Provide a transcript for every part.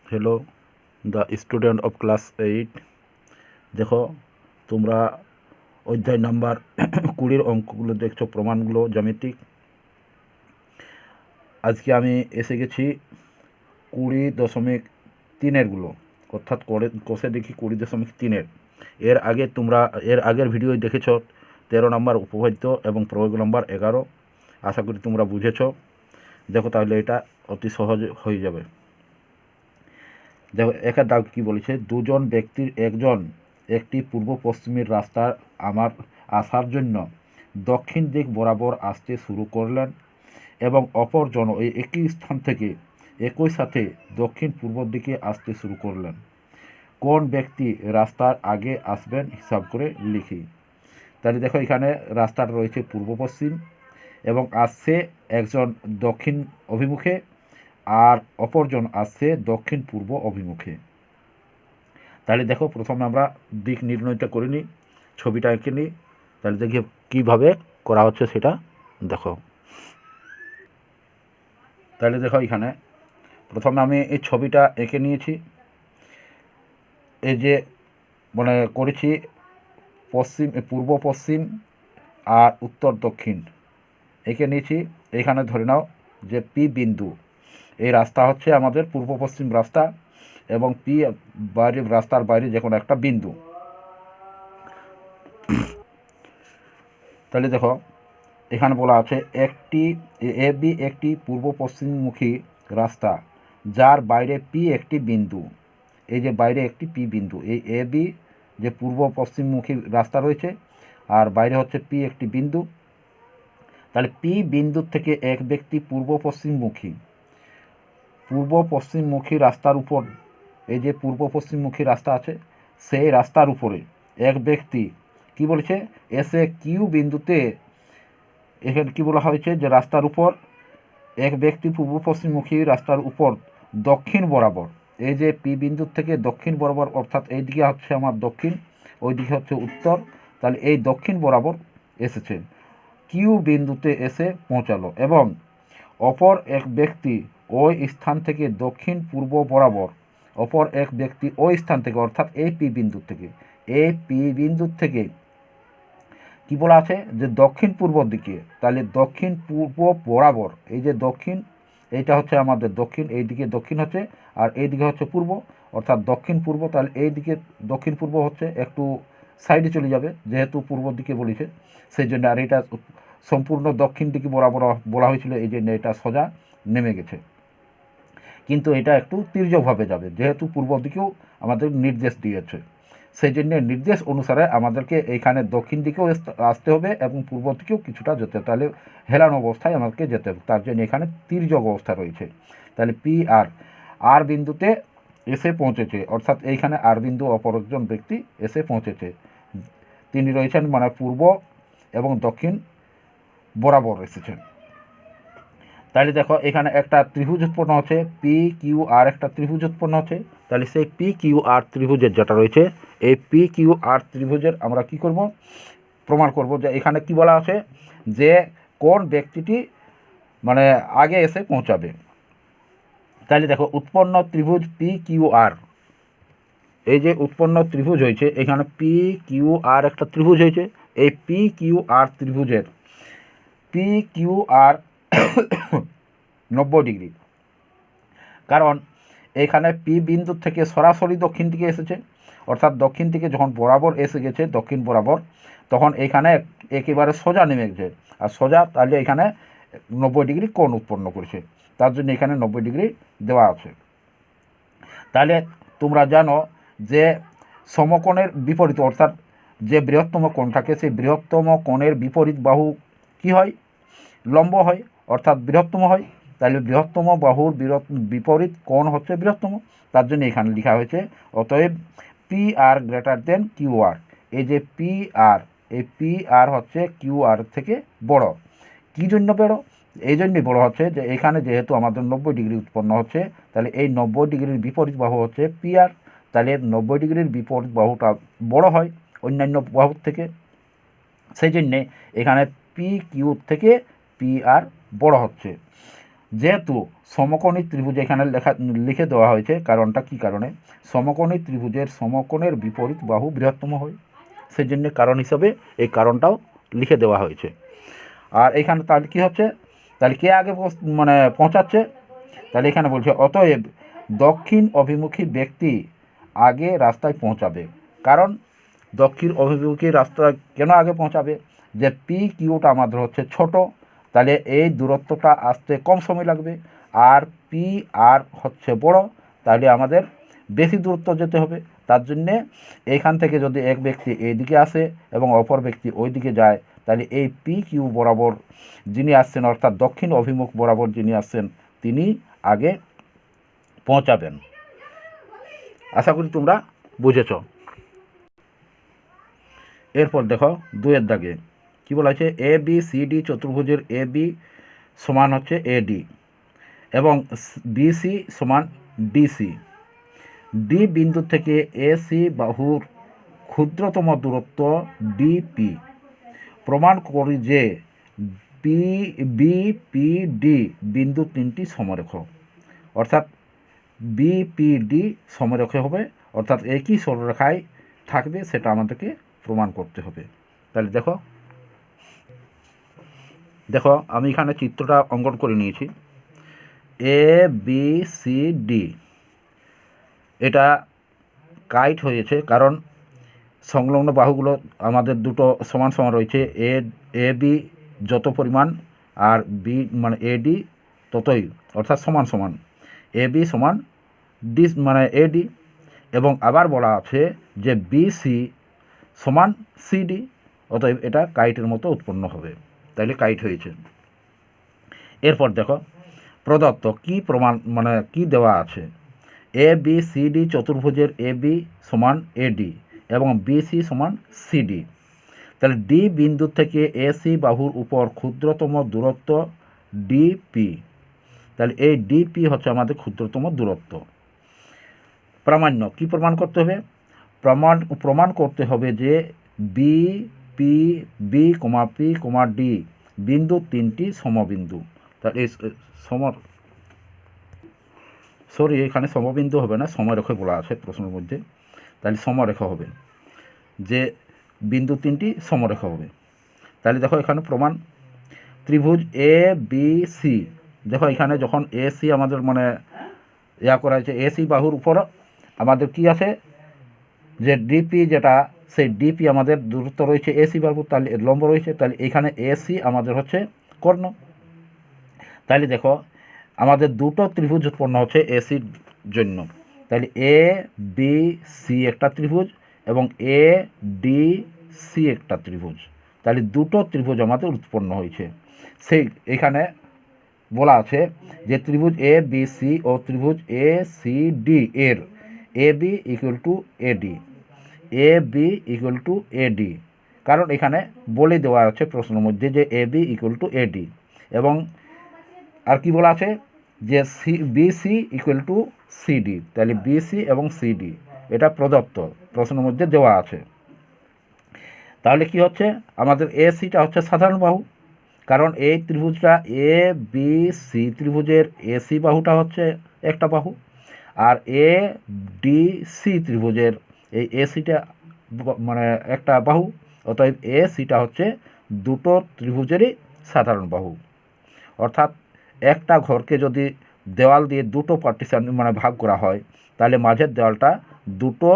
Hello the student of class 8 देखो তোমরা অধ্যায় নাম্বার 20 অঙ্কগুলো দেখছো প্রমাণগুলো জ্যামিতিক। আজকে আমি এসে গেছি 20.3-এরগুলো, অর্থাৎ কষে দেখি 20.3-এর। এর আগের ভিডিও দেখেছো 13 নম্বর উপপাদ্য এবং প্রয়োগ নম্বর 11। আশা করি তোমরা বুঝেছো। দেখো তাহলে এটা অতি সহজ হয়ে যাবে। দেখো একের দাগ কী বলেছে, দুজন ব্যক্তির একজন একটি পূর্ব পশ্চিমের রাস্তার আসার জন্য দক্ষিণ দিক বরাবর আসতে শুরু করলেন এবং অপরজন ওই একই স্থান থেকে একই সাথে দক্ষিণ পূর্ব দিকে আসতে শুরু করলেন। কোন ব্যক্তি রাস্তার আগে আসবেন হিসাব করে লিখি। তাহলে দেখো এখানে রাস্তাটা রয়েছে পূর্ব পশ্চিম এবং আসছে একজন দক্ষিণ অভিমুখে আর অপরজন আসছে দক্ষিণ পূর্ব অভিমুখে। তাহলে দেখো প্রথমে আমরা দিক নির্ণয়টা করে নিই, ছবিটা এঁকে নিই। তাহলে দেখি কীভাবে করা হচ্ছে সেটা দেখো। তাহলে দেখো এখানে প্রথমে আমি এই ছবিটা এঁকে নিয়েছি। এই যে করেছি পূর্ব পশ্চিম আর উত্তর দক্ষিণ এঁকে নিয়েছি। এখানে ধরে নাও যে পি বিন্দু, এই রাস্তা হচ্ছে আমাদের পূর্ব পশ্চিম রাস্তা এবং পি রাস্তার বাইরে যে কোনো একটা বিন্দু। তাহলে দেখো এখানে বলা আছে এ বি একটি পূর্ব পশ্চিমমুখী রাস্তা যার বাইরে পি একটি বিন্দু। এই যে বাইরে একটি পি বিন্দু, এই এ বি যে পূর্ব পশ্চিমমুখী রাস্তা রয়েছে আর বাইরে হচ্ছে পি একটি বিন্দু। তাহলে পি বিন্দু থেকে এক ব্যক্তি পূর্ব পশ্চিমমুখী রাস্তার উপর, এই যে পূর্ব পশ্চিমমুখী রাস্তা আছে সেই রাস্তার উপরে এক ব্যক্তি কি বলেছে, এসে কিউ বিন্দুতে, এখানে কী বলা হয়েছে যে রাস্তার উপর এক ব্যক্তি পূর্ব পশ্চিমমুখী রাস্তার উপর দক্ষিণ বরাবর, এই যে পি বিন্দুর থেকে দক্ষিণ বরাবর, অর্থাৎ এই দিকে হচ্ছে আমার দক্ষিণ, ওই দিকে হচ্ছে উত্তর। তাহলে এই দক্ষিণ বরাবর এসেছে, কিউ বিন্দুতে এসে পৌঁছালো এবং অপর এক ব্যক্তি ওই স্থান থেকে দক্ষিণ পূর্ব বরাবর, অপর এক ব্যক্তি ওই স্থান থেকে অর্থাৎ এই পি বিন্দুর থেকে কি বলা আছে যে দক্ষিণ পূর্ব দিকে। তাহলে দক্ষিণ পূর্ব বরাবর, এই যে দক্ষিণ, এইটা হচ্ছে আমাদের দক্ষিণ, এই দিকে দক্ষিণ হচ্ছে আর এই দিকে হচ্ছে পূর্ব, অর্থাৎ দক্ষিণ পূর্ব। তাহলে এই দিকে দক্ষিণ পূর্ব হচ্ছে একটু সাইডে চলে যাবে যেহেতু পূর্ব দিকে বলেছে সেই জন্য, আর এটা সম্পূর্ণ দক্ষিণ দিকে বরাবর বলা হয়েছিল এই জন্য এটা সোজা নেমে গেছে। কিন্তু এটা একটু তির্যকভাবে যাবে যেহেতু পূর্ব দিকেও আমাদের নির্দেশ দিয়েছে, সেই জন্য নির্দেশ অনুসারে আমাদেরকে এইখানে দক্ষিণ দিকেও আসতে হবে এবং পূর্ব দিকেও কিছুটা যেতে হবে। তাহলে হেলানো অবস্থায় আমাদেরকে যেতে হবে, তার জন্য এখানে তির্যক অবস্থা রয়েছে। তাহলে পি আর বিন্দুতে এসে পৌঁছেছে, অর্থাৎ এইখানে আর বিন্দু অপর একজন ব্যক্তি এসে পৌঁছেছে, তিনি রয়েছেন পূর্ব এবং দক্ষিণ বরাবর এসেছেন। তাহলে দেখো এখানে একটা ত্রিভুজ উৎপন্ন হচ্ছে, পি কিউ আর একটা ত্রিভুজ উৎপন্ন হচ্ছে। তাহলে সেই পি কিউ আর ত্রিভুজের যেটা রয়েছে, এই পি কিউ আর ত্রিভুজের আমরা কি করব, প্রমাণ করব যে এখানে কি বলা আছে যে কোন ব্যক্তিটি আগে এসে পৌঁছাবে। তাহলে দেখো উৎপন্ন ত্রিভুজ পি কিউ আর, এই যে উৎপন্ন ত্রিভুজ হয়েছে এখানে পি কিউ আর একটা ত্রিভুজ হয়েছে। এই পি কিউ আর ত্রিভুজের পি কিউ আর 90 ডিগ্রি, কারণ এখানে পি বিন্দু থেকে সরাসরি দক্ষিণ দিকে এসেছে, অর্থাৎ দক্ষিণ থেকে যখন বরাবর এসে গেছে দক্ষিণ বরাবর, তখন এখানে একেবারে সোজা নেমে গেছে আর সোজা, তাহলে এখানে 90 ডিগ্রি কোণ উৎপন্ন করেছে, তার জন্য এখানে 90 ডিগ্রি দেওয়া আছে। তাহলে তোমরা জানো যে সমকোণের বিপরীত, অর্থাৎ যে বৃহত্তম কোণ থাকে সেই বৃহত্তম কোণের বিপরীত বাহু কি হয়, লম্ব হয়, অর্থাৎ বৃহত্তম হয়। তাহলে বৃহত্তম বাহুর বিপরীত কোণ হচ্ছে বৃহত্তম, তার জন্য এখানে লেখা হয়েছে অতএব P R greater than Q R. এই যে পি আর, এই পি আর হচ্ছে কিউ আর থেকে বড়। কী জন্য বড়? এই জন্যই বড় হচ্ছে যে এখানে যেহেতু আমাদের 90 ডিগ্রি উৎপন্ন হচ্ছে, তাহলে এই 90 ডিগ্রির বিপরীত বাহু হচ্ছে পি আর। তাহলে 90 ডিগ্রির বিপরীত বাহুটা বড় হয় অন্যান্য বাহুর থেকে, সেই জন্যে এখানে পি কিউ থেকে পি আর বড় হচ্ছে। যেহেতু সমকোণী ত্রিভুজ এখানে লিখে দেওয়া হয়েছে, কারণটা কি কারণে, সমকোণী ত্রিভুজের সমকোণের বিপরীত বাহু বৃহত্তম হয়, সেই জন্য কারণ হিসাবে এই কারণটাও লিখে দেওয়া হয়েছে। আর এখানে তাহলে কী হচ্ছে, তাহলে কে আগে মানে পৌঁছাচ্ছে, তাহলে এখানে বলছে অতএব দক্ষিণ অভিমুখী ব্যক্তি আগে রাস্তায় পৌঁছাবে। কারণ দক্ষিণ অভিমুখী রাস্তায় কেন আগে পৌঁছাবে, যে পি কিউটা আমাদের হচ্ছে ছোট, তাহলে এই দূরত্বটা আসতে কম সময় লাগবে, আর পি আর হচ্ছে বড়, তাহলে আমাদের বেশি দূরত্ব যেতে হবে। তার জন্যে এইখান থেকে যদি এক ব্যক্তি এইদিকে আসে এবং অপর ব্যক্তি ওই দিকে যায়, তাহলে এই পি কিউ বরাবর যিনি আসছেন, অর্থাৎ দক্ষিণ অভিমুখ বরাবর যিনি আসছেন, তিনি আগে পৌঁছাবেন। আশা করি তোমরা বুঝেছ। এরপর দেখো 2 দাগে কী বলা হয়েছে, এ বি সি ডি চতুর্ভুজের এ বি সমান হচ্ছে এডি এবং বিসি সমান ডিসি। ডি বিন্দু থেকে এসি বাহুর ক্ষুদ্রতম দূরত্ব ডিপি। প্রমাণ করি যে বিপিডি বিন্দু 3টি সমরেখ, অর্থাৎ বিপিডি সমরেখ হবে, অর্থাৎ একই সরলরেখায় থাকবে, সেটা আমাদেরকে প্রমাণ করতে হবে। তাহলে দেখো আমি এখানে চিত্রটা অঙ্কন করে নিয়েছি। এ বি সি ডি এটা কাইট হয়েছে, কারণ সংলগ্ন বাহুগুলো আমাদের দুটো সমান সমান রয়েছে। এ বি যত পরিমাণ আর বি মানে এডি ততই, অর্থাৎ সমান সমান, এ বি সমান ডি মানে এডি। এবং আবার বলা আছে যে বিসি সমান সিডি, অতএব এটা কাইটের মতো উৎপন্ন হবে, তাইলে কাইট হয়েছে। এরপর দেখো প্রদত্ত কি প্রমাণ মানে কি দেওয়া আছে, এ বি সি ডি চতুর্ভুজের এ বি সমান এডি এবং বিসি সমান সিডি। তাহলে ডি বিন্দু থেকে এসি বাহুর উপর ক্ষুদ্রতম দূরত্ব ডিপি। তাহলে এই ডিপি হচ্ছে আমাদের ক্ষুদ্রতম দূরত্ব। প্রামাণ্য কি প্রমাণ করতে হবে, প্রমাণ করতে হবে যে B P B comma P কমা ডি বিন্দু 3টি সমবিন্দু। তাহলে এই এখানে সমবিন্দু হবে না, সমরেখা বলা আছে প্রশ্নের মধ্যে, তাহলে সমরেখা হবে, যে বিন্দু 3টি সমরেখা হবে। তাহলে দেখো এখানে প্রমাণ, ত্রিভুজ এ বি সি, দেখো এখানে যখন এ সি আমাদের মানে করা হয়েছে, এসি বাহুর উপর আমাদের কি আছে, যে ডিপি যেটা, সেই ডিপি আমাদের দূরত্ব রয়েছে এসি বাহু, তাহলে লম্ব রয়েছে, তাহলে এখানে এসি আমাদের হচ্ছে কর্ণ। তাহলে দেখো আমাদের দুটো ত্রিভুজ উৎপন্ন হচ্ছে এসির জন্য, তাহলে এ বি সি একটা ত্রিভুজ এবং এ ডি সি একটা ত্রিভুজ, তাহলে দুটো ত্রিভুজ আমাদের উৎপন্ন হয়েছে। সেই এখানে বলা আছে যে ত্রিভুজ এ বি সি ও ত্রিভুজ এ সি ডি এর A B equal to AD, A B equal to AD, কারণ এখানে বলে দেওয়া আছে প্রশ্নের মধ্যে যে A B equal to AD. এবং আর কি বলা আছে যে বিসি ইকুয়াল টু সিডি, তাহলে বিসি এবং সিডি এটা প্রদত্ত প্রশ্নের মধ্যে দেওয়া আছে। তাহলে কি হচ্ছে, আমাদের এসিটা হচ্ছে সাধারণ বাহু, কারণ এই ত্রিভুজটা এ বি সি ত্রিভুজের এসি বাহুটা হচ্ছে একটা বাহু, আর এ ডি সি ত্রিভুজের এই এসিটা মানে একটা বাহু, অতএব এসিটা হচ্ছে দুটো ত্রিভুজেরই সাধারণ বাহু। অর্থাৎ একটা ঘরকে যদি দেওয়াল দিয়ে দুটো পার্টিশন মানে ভাগ করা হয়, তাহলে মাঝের দেওয়ালটা দুটো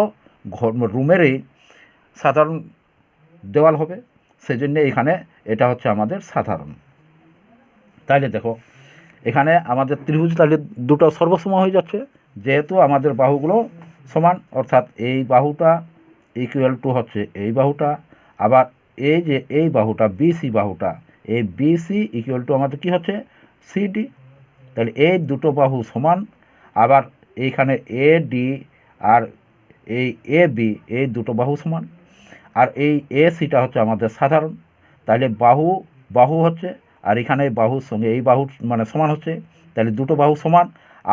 ঘর রুমেরই সাধারণ দেওয়াল হবে, সেজন্য এখানে এটা হচ্ছে আমাদের সাধারণ। তাইলে দেখো এখানে আমাদের ত্রিভুজ তাহলে দুটো সর্বসম হয়ে যাচ্ছে, যেহেতু আমাদের বাহুগুলো সমান, অর্থাৎ এই বাহুটা ইকুয়াল টু হচ্ছে এই বাহুটা, আবার এই যে এই বাহুটা বিসি বাহুটা, এই বিসি ইকুয়াল টু আমাদের কি হচ্ছে সিডি, তাহলে এই দুটো বাহু সমান। আবার এইখানে এ ডি আর এই এ বি এই দুটো বাহু সমান, আর এই এ সিটা হচ্ছে আমাদের সাধারণ, তাহলে বাহু হচ্ছে, আর এখানে বাহুর সঙ্গে এই বাহু মানে সমান হচ্ছে, তাহলে দুটো বাহু সমান,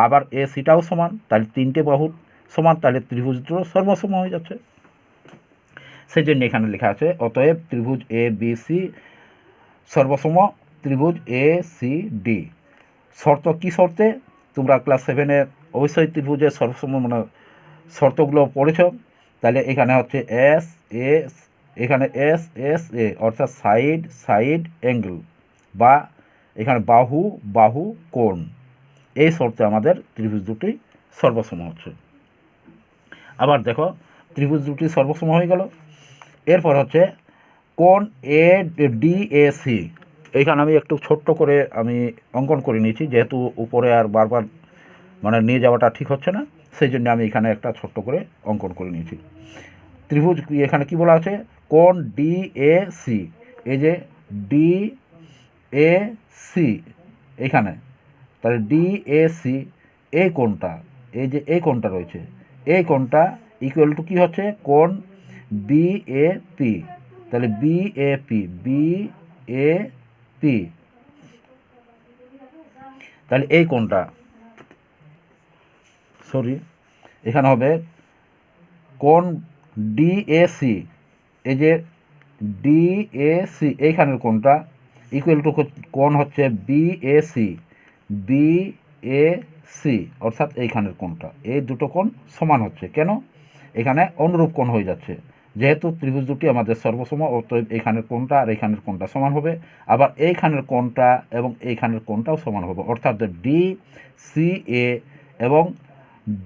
আবার এ সিটাও সমান, তাহলে 3টে বাহু সমান, তাহলে ত্রিভুজ দুটো সর্বসম হয়ে যাচ্ছে। সেই জন্য এখানে লেখা আছে অতএব ত্রিভুজ এ বি সি সর্বসম ত্রিভুজ এ সি ডি। শর্ত কী শর্তে? তোমরা ক্লাস 7-এ অবশ্যই ত্রিভুজের সর্বসম মানে শর্তগুলো পড়েছ। তাহলে এখানে হচ্ছে এস এস, এখানে এস এস এ অর্থাৎ সাইড সাইড অ্যাঙ্গেল, বা এখানে বাহু বাহু কোণ, এই শর্তে আমাদের ত্রিভুজ দুটি সর্বসম হচ্ছে। আবার দেখো ত্রিভুজ দুটি সর্বসম হয়ে গেল। এরপর হচ্ছে কোণ এ ডি এ সি। এইখানে আমি একটু ছোট্ট করে আমি অঙ্কন করে নিয়েছি, যেহেতু উপরে আর বারবার মানে নিয়ে যাওয়াটা ঠিক হচ্ছে না, সেই জন্য আমি এখানে একটা ছোট্ট করে অঙ্কন করে নিয়েছি। ত্রিভুজ এখানে কি বলা আছে? কোণ ডি এ সি। এই যে ডি এ সি এখানে, তাহলে ডি এ সি এই কোণটা, এই যে এই কোণটা রয়েছে, এই কোণটা ইকুয়াল টু কী হচ্ছে? কোণ বি এ পি। তাহলে B A P, B A P, তাহলে এই কোণটা এখানে হবে কোণ ডি এ সি। এই যে ডি এ সি এইখানের কোণটা ইকুয়াল টু কোণ হচ্ছে B A C, B A C অর্থাৎ এইখানের কোণটা। এই দুটো কোণ সমান হচ্ছে কেন? এখানে অনুরূপ কোণ হয়ে যাচ্ছে, যেহেতু ত্রিভুজ দুটি আমাদের সর্বসম, অতএব এইখানের কোণটা আর এইখানের কোণটা সমান হবে। আবার এইখানের কোণটা এবং এইখানের কোণটাও সমান হবে, অর্থাৎ ডি সি এ এবং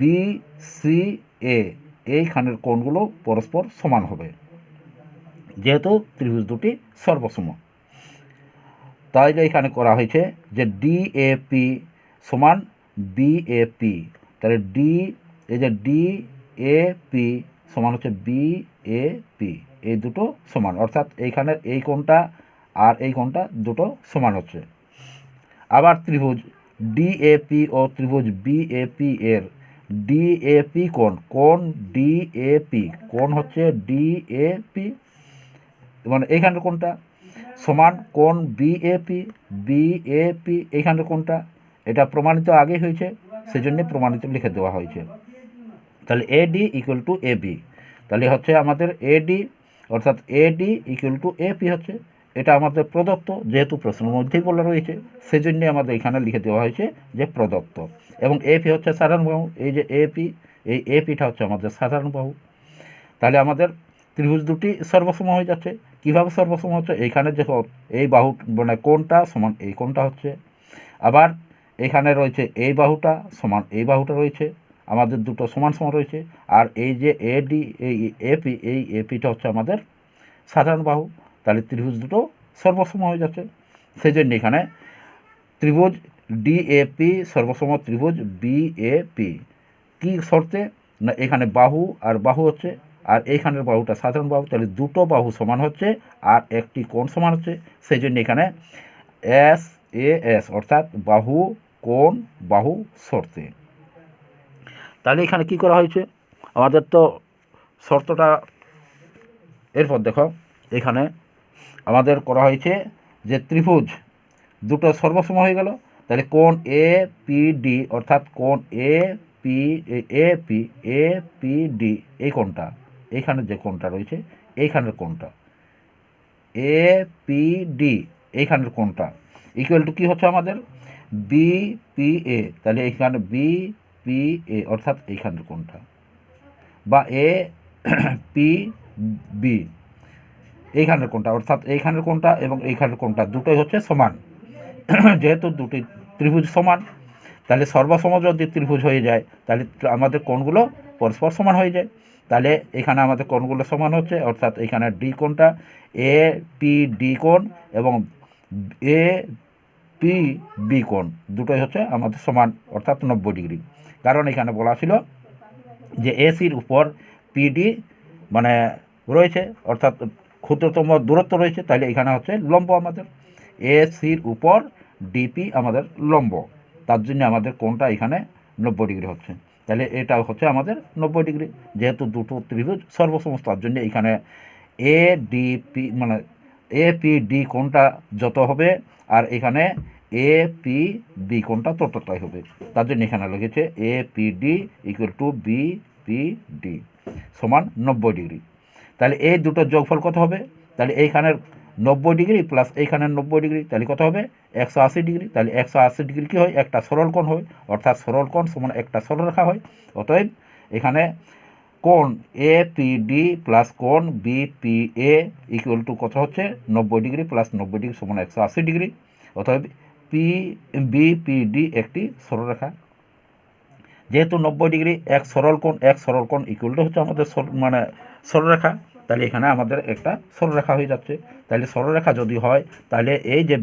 বি সি এ এইখানের কোণগুলো পরস্পর সমান হবে, যেহেতু ত্রিভুজ দুটি সর্বসম। তাই এখানে করা হয়েছে যে ডি এ পি সমান বি এ পি। তাহলে ডি, এই যে ডি এ পি সমান হচ্ছে বি এ পি, এই দুটো সমান, অর্থাৎ এইখানে এই কোণটা আর এই কোণটা দুটো সমান হচ্ছে। আবার ত্রিভুজ ডি এ পি ও ত্রিভুজ বি এ পি এর ডি এ পি কোণ ডি এ পি কোণ হচ্ছে ডি এ পি, মানে এইখানের কোণটা সমান কোণ B A P, B A P এইখানের কোণটা। এটা প্রমাণিত আগে হয়েছে, সেজন্য প্রমাণিত লিখে দেওয়া হয়েছে। তাহলে A D equal to A B, তাহলে হচ্ছে আমাদের এ ডি অর্থাৎ A D equal to A P হচ্ছে। এটা আমাদের প্রদত্ত, যেহেতু প্রশ্নের মধ্যেই বলা রয়েছে, সেজন্য আমাদের এখানে লিখে দেওয়া হয়েছে যে প্রদত্ত। এবং এ পি হচ্ছে সাধারণ বাহু, এই যে এ পি, এই এ পিটা হচ্ছে আমাদের সাধারণ বাহু। তাহলে আমাদের ত্রিভুজ দুটি সর্বসম হয়ে যাচ্ছে। কীভাবে সর্বসম হচ্ছে? এইখানে দেখো এই বাহু মানে কোণটা সমান এই কোণটা হচ্ছে, আবার এখানে রয়েছে এই বাহুটা সমান এই বাহুটা রয়েছে, আমাদের দুটো সমান সমান রয়েছে। আর এই যে এ ডি এই এপি, এই এপিটা হচ্ছে আমাদের সাধারণ বাহু। তাহলে ত্রিভুজ দুটো সর্বসম হয়ে যাচ্ছে। সেই জন্য এখানে ত্রিভুজ ডিএপি সর্বসম ত্রিভুজ বিএপি। কী শর্তে? না এখানে বাহু আর বাহু হচ্ছে, আর এইখানের বাহুটা সাধারণ বাহু, তাহলে দুটো বাহু সমান হচ্ছে আর একটি কোণ সমান হচ্ছে। সেই জন্য এখানে এস এ এস অর্থাৎ বাহু কোণ বাহু শর্তে। তাহলে এখানে কি করা হয়েছে? আমাদের তো শর্তটা, এরপর দেখো এখানে আমাদের করা হয়েছে যে ত্রিভুজ দুটো সর্বসম হয়ে গেল। তাহলে কোণ এ পি ডি অর্থাৎ কোণ A P A P D এই কোণটা, এইখানে যে কোণটা রয়েছে এইখানের কোণটা এ পি ডি এইখানের কোণটা ইকুয়াল টু কী হচ্ছে আমাদের বি পি এ। তাহলে এইখানে বি পি এ অর্থাৎ এইখানের কোণটা, বা এ পি বি এইখানের কোণটা, অর্থাৎ এইখানের কোণটা এবং এইখানের কোণটা দুটোই হচ্ছে সমান। যেহেতু দুটি ত্রিভুজ সমান, তাহলে সর্বসম যদি ত্রিভুজ হয়ে যায় তাহলে আমাদের কোণগুলো পরস্পর সমান হয়ে যায়। তাহলে এখানে আমাদের কোণগুলো সমান হচ্ছে, অর্থাৎ এখানে ডি কোণটা এ পি ডি কোণ এবং এ পি বি কোণ দুটোই হচ্ছে আমাদের সমান, অর্থাৎ 90 ডিগ্রি। কারণ এখানে বলা ছিল যে এসির উপর পিডি মানে রয়েছে, অর্থাৎ ক্ষুদ্রতম দূরত্ব রয়েছে, তাহলে এখানে হচ্ছে লম্ব আমাদের এসির উপর ডিপি আমাদের লম্ব, তার জন্য আমাদের কোণটা এখানে 90 ডিগ্রি হচ্ছে। তাহলে এটা হচ্ছে আমাদের 90 ডিগ্রি, যেহেতু দুটো ত্রিভুজ সর্বসম, তার জন্য এখানে এ ডিপি মানে এ পি ডি কোণটা যত হবে আর এখানে এ পি বি কোণটা ততটাই হবে, তার জন্য এখানে লিখেছে A P D equal to B P D সমান 90 ডিগ্রি। তাহলে এই দুটোর যোগফল কত হবে? তাহলে এইখানের 90 ডিগ্রি প্লাস এইখানে 90 ডিগ্রি, তাহলে কত হবে 180 ডিগ্রি। তাহলে 180 ডিগ্রি কী হয়, একটা সরল কোণ হয়, অর্থাৎ সরল কোণ সমান একটা সরলরেখা হয়। অতএব এখানে কোণ এ পি ডি প্লাস কোণ B P A equal to কত হচ্ছে 90 ডিগ্রি প্লাস 90 ডিগ্রি সমান 180 ডিগ্রি। অতএব পি বি পি ডি একটি সরলরেখা। যেহেতু 90 ডিগ্রি এক সরল কোণ ইকুয়াল টু হচ্ছে আমাদের মানে সরলরেখা, তাহলে এখানে আমাদের একটা সরলরেখা হয়ে যাচ্ছে। তাহলে সরলরেখা যদি হয় তাহলে এই যে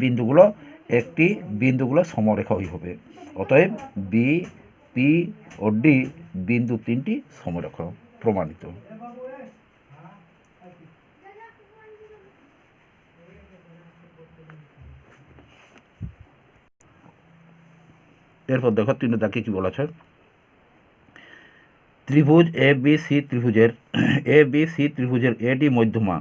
বিন্দুগুলো সমরেখাই হবে। অতএব বি পি ও ডি বিন্দু তিনটি সমরেখা প্রমাণিত। এরপর দেখো 3 দাগে কি বলেছে, ত্রিভুজ এ বি সি ত্রিভুজের এডি মধ্যমা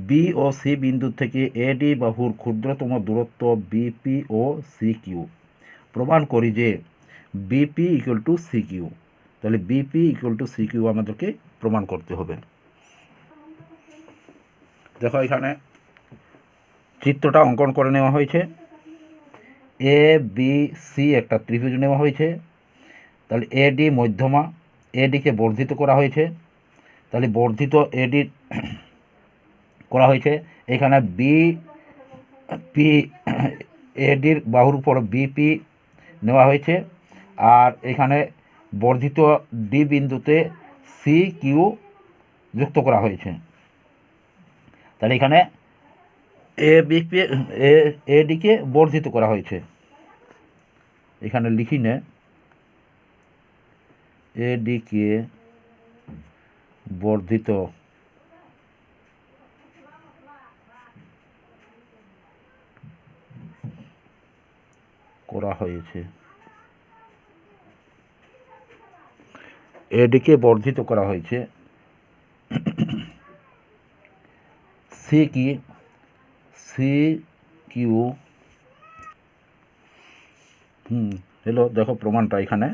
বি ও সি বিন্দু থেকে এডি বাহুর ক্ষুদ্রতম দূরত্ব বিপি ও সি কিউ। প্রমাণ করি যে BP equal to C Q. তাহলে BP equal to C Q আমাদেরকে প্রমাণ করতে হবে। দেখো এখানে চিত্রটা অঙ্কন করে নেওয়া হয়েছে। এ বি সি একটা ত্রিভুজ নেওয়া হয়েছে। তাহলে এডি মধ্যমা, এডিকে বর্ধিত করা হয়েছে। তাহলে বর্ধিত এডি করা হয়েছে। এখানে বিপি এডির বাহুর উপর বিপি নেওয়া হয়েছে, আর এখানে বর্ধিত ডি বিন্দুতে সি কিউ যুক্ত করা হয়েছে। তাহলে এখানে এডিকে বর্ধিত করা হয়েছে। এখানে লিখি নে, এডিকে বর্ধিত করা হয়েছে। এডিকে বর্ধিত করা হয়েছে। সি কিউ হলো, দেখো প্রমাণটা এখানে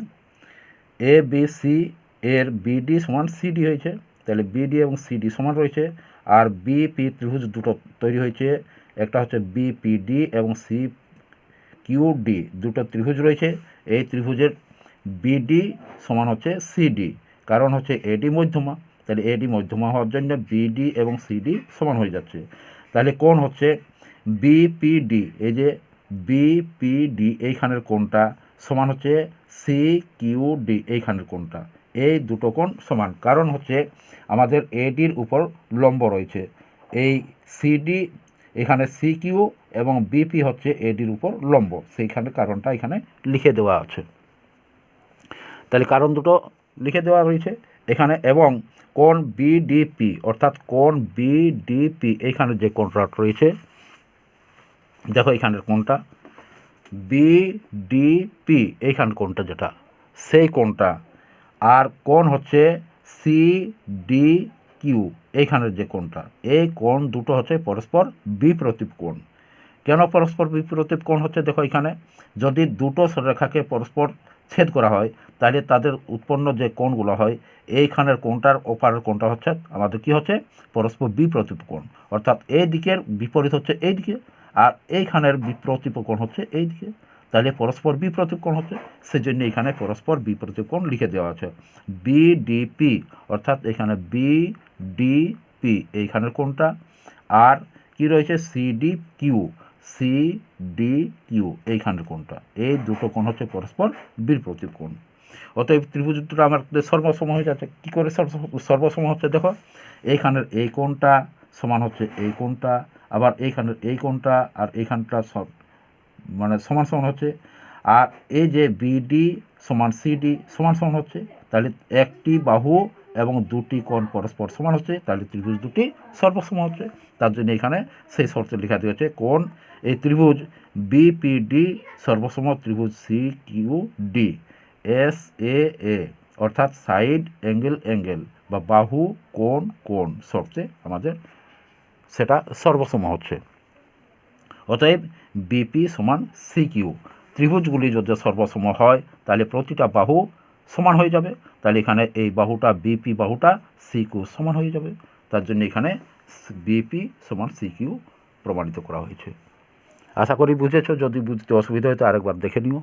এ বি সি এর বিডি সমান সিডি হয়েছে। তাহলে বিডি এবং সিডি সমান রয়েছে। আর বিপি ত্রিভুজ দুটো তৈরি হয়েছে, একটা হচ্ছে বিপিডি এবং সি কিউডি দুটো ত্রিভুজ রয়েছে। এই ত্রিভুজের বিডি সমান হচ্ছে সিডি, কারণ হচ্ছে এডি মধ্যমা। তাহলে এডি মধ্যমা হওয়ার জন্য বিডি এবং সিডি সমান হয়ে যাচ্ছে। তাহলে কোণ হচ্ছে বিপিডি, এই যে বিপিডি এইখানের কোণটা সমান হচ্ছে সি কিউডি এইখানের কোণটা। এই দুটো কোণ সমান, কারণ হচ্ছে আমাদের এডির উপর লম্ব রয়েছে। এই সিডি এখানে সি কিউ এবং বিপি হচ্ছে এডির উপর লম্ব, সেইখানে কারণটা এখানে লিখে দেওয়া আছে। তাহলে কারণ দুটো লিখে দেওয়া রয়েছে এখানে। এবং কোণ বিডিপি, অর্থাৎ কোণ বিডিপি এইখানে যে কোণটা রয়েছে, দেখো এইখানের কোণটা বিডিপি এইখান কোণটা যেটা, সেই কোণটা। আর কোণ হচ্ছে সিডি কিউ এইখানের যে কোণটা, এই কোণ দুটো হচ্ছে পরস্পর বিপ্রতীপ কোণ। কেন পরস্পর বিপ্রতীপ কোণ হচ্ছে, দেখো এখানে যদি দুটো সরলরেখাকে পরস্পর ছেদ করা হয় তাহলে তাদের উৎপন্ন যে কোণগুলো হয়, এইখানের কোণটার ওপারের কোণটা হচ্ছে আমাদের কি হচ্ছে পরস্পর বিপ্রতীপ কোণ। অর্থাৎ এই দিকের বিপরীত হচ্ছে এই দিকে, আর এইখানের বিপ্রতীপ কোণ হচ্ছে এই দিকে। তাহলে পরস্পর বিপ্রতীপ কোণ হচ্ছে, সেজন্য এখানে পরস্পর বিপ্রতীপ কোণ লিখে দেওয়া আছে। বিডিপি অর্থাৎ এখানে বিডিপি এইখানের কোণটা, আর কি রয়েছে সিডি কিউ এইখানের কোণটা। এই দুটো কোণ হচ্ছে পরস্পর বিপ্রতীপ কোণ। অতএব ত্রিভুজ দুটো আমাদের সর্বসম হয়ে যাচ্ছে। কী করে সর্বসম হচ্ছে, দেখো এইখানের এই কোণটা সমান হচ্ছে এই কোণটা, আবার এইখানের এই কোণটা আর এইখানটা মানে সমান সমান হচ্ছে। আর এই যে বিডি সমান সিডি সমান সমান হচ্ছে, তাহলে একটি বাহু এবং দুটি কোণ পরস্পর সমান হচ্ছে, তাহলে ত্রিভুজ দুটি সর্বসম হচ্ছে। তার জন্য এখানে সেই শর্তে লেখা দিয়েছে কোণ এই ত্রিভুজ বিপিডি সর্বসম ত্রিভুজ C Q D S A অর্থাৎ সাইড অ্যাঙ্গেল বা বাহু কোণ শর্তে আমাদের সেটা সর্বসম হচ্ছে। অতএব বিপি সমান সি কিউ। ত্রিভুজগুলি যদি সর্বসম হয় তাহলে প্রতিটা বাহু সমান হয়ে যাবে। তাহলে এখানে এই বাহুটা বিপি বাহুটা সি কিউ সমান হয়ে যাবে। তার জন্য এখানে বিপি সমান সিকিউ প্রমাণিত করা হয়েছে। আশা করি বুঝেছো। যদি বুঝতে অসুবিধা হয় তো আরেকবার দেখে নিও।